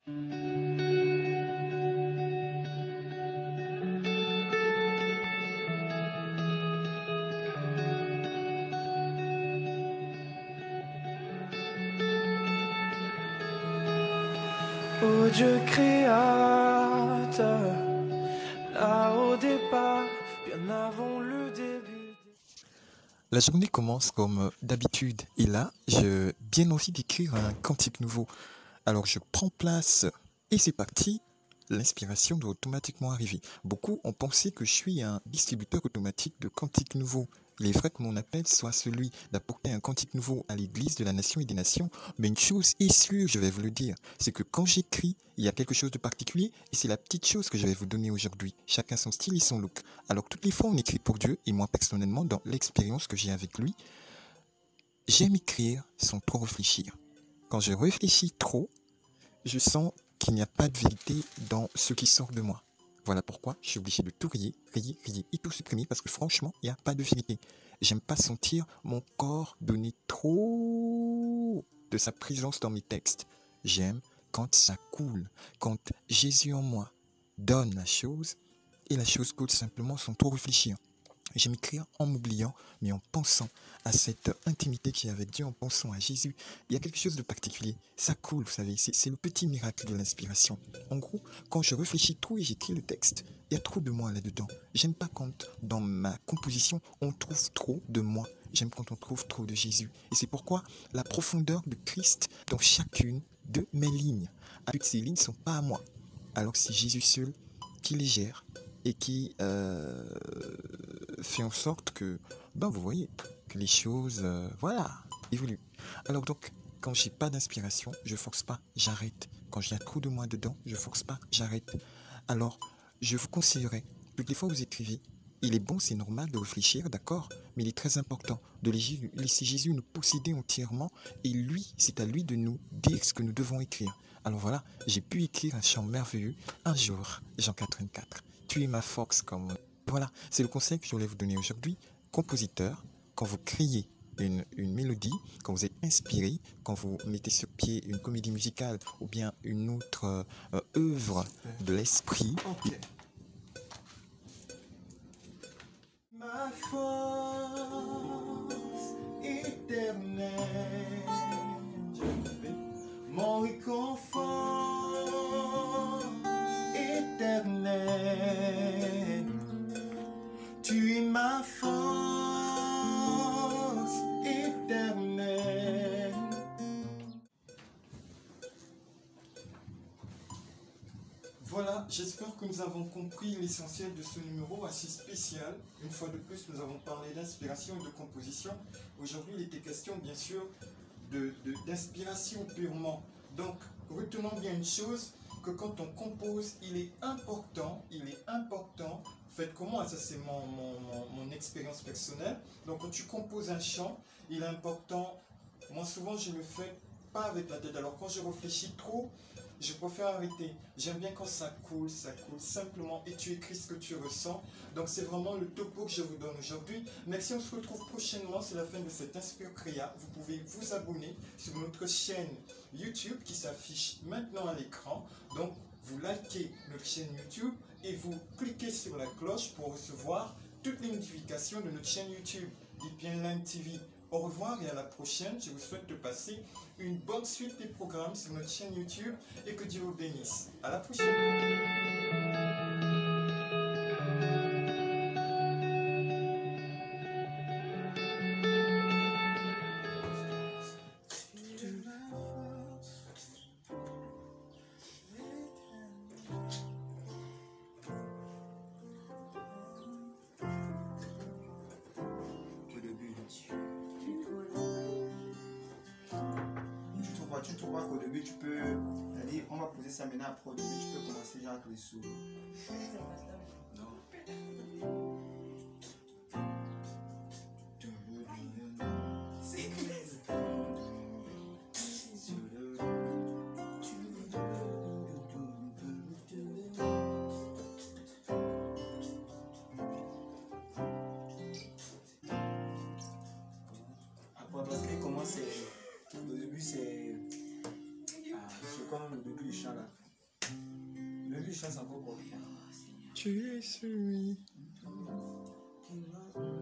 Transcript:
Ô Dieu créateur, là au départ, bien avant le début. La journée commence comme d'habitude et là, je viens envie d'écrire un cantique nouveau. Alors je prends place et c'est parti. L'inspiration doit automatiquement arriver. Beaucoup ont pensé que je suis un distributeur automatique de cantiques nouveaux. Il est vrai que mon appel soit celui d'apporter un cantique nouveau à l'église de la nation et des nations, mais une chose est sûre, je vais vous le dire, c'est que quand j'écris, il y a quelque chose de particulier et c'est la petite chose que je vais vous donner aujourd'hui. Chacun son style et son look. Alors toutes les fois on écrit pour Dieu et moi personnellement dans l'expérience que j'ai avec lui, j'aime écrire sans trop réfléchir. Quand je réfléchis trop, je sens qu'il n'y a pas de vérité dans ce qui sort de moi. Voilà pourquoi je suis obligé de tout rayer et tout supprimer parce que franchement, il n'y a pas de vérité. J'aime pas sentir mon corps donner trop de sa présence dans mes textes. J'aime quand ça coule, quand Jésus en moi donne la chose et la chose coule simplement sans trop réfléchir. J'aime écrire en m'oubliant, mais en pensant à cette intimité qu'il y a avec Dieu, en pensant à Jésus. Il y a quelque chose de particulier. Ça coule, vous savez, c'est le petit miracle de l'inspiration. En gros, quand je réfléchis trop et j'écris le texte, il y a trop de moi là-dedans. J'aime pas quand, dans ma composition, on trouve trop de moi. J'aime quand on trouve trop de Jésus. Et c'est pourquoi la profondeur de Christ dans chacune de mes lignes. Avec ces lignes ne sont pas à moi. Alors que c'est Jésus seul qui les gère et qui fait en sorte que, ben vous voyez, que les choses, voilà, évoluent. Alors donc, quand j'ai pas d'inspiration, je force pas, j'arrête. Quand il y a trop de moi dedans, je force pas, j'arrête. Alors, je vous conseillerais, toutes les fois que vous écrivez, il est bon, c'est normal de réfléchir, d'accord, mais il est très important de laisser Jésus nous posséder entièrement et lui, c'est à lui de nous dire ce que nous devons écrire. Alors voilà, j'ai pu écrire un chant merveilleux un jour, Jean 84. Tu es ma force comme... Voilà, c'est le conseil que je voulais vous donner aujourd'hui. Compositeur, quand vous créez une mélodie, quand vous êtes inspiré, quand vous mettez sur pied une comédie musicale ou bien une autre œuvre de l'esprit, Ok. Ma force éternelle, mon réconfort éternel, tu es ma force éternelle. Voilà, j'espère que nous avons compris l'essentiel de ce numéro assez spécial. Une fois de plus, nous avons parlé d'inspiration et de composition. Aujourd'hui, il était question, bien sûr, d'inspiration purement. Donc, retenons bien une chose, que quand on compose, il est important, en fait, comment ça c'est mon expérience personnelle. Donc, quand tu composes un chant, il est important, moi souvent je le fais pas avec la tête. Alors, quand je réfléchis trop, je préfère arrêter. J'aime bien quand ça coule simplement et tu écris ce que tu ressens. Donc c'est vraiment le topo que je vous donne aujourd'hui. Merci, on se retrouve prochainement, c'est la fin de cette Inspire Créa. Vous pouvez vous abonner sur notre chaîne YouTube qui s'affiche maintenant à l'écran. Donc vous likez notre chaîne YouTube et vous cliquez sur la cloche pour recevoir toutes les notifications de notre chaîne YouTube, DeepInline TV. Au revoir et à la prochaine. Je vous souhaite de passer une bonne suite des programmes sur notre chaîne YouTube et que Dieu vous bénisse. À la prochaine. Tu trouves qu'au début tu peux, c'est-à-dire on va poser ça maintenant, après au début tu peux commencer genre à les sous. Non. Après parce que comment c'est, au début c'est comme le depuis le chant là. Le chant, c'est encore quoi? Tu es celui. Qui va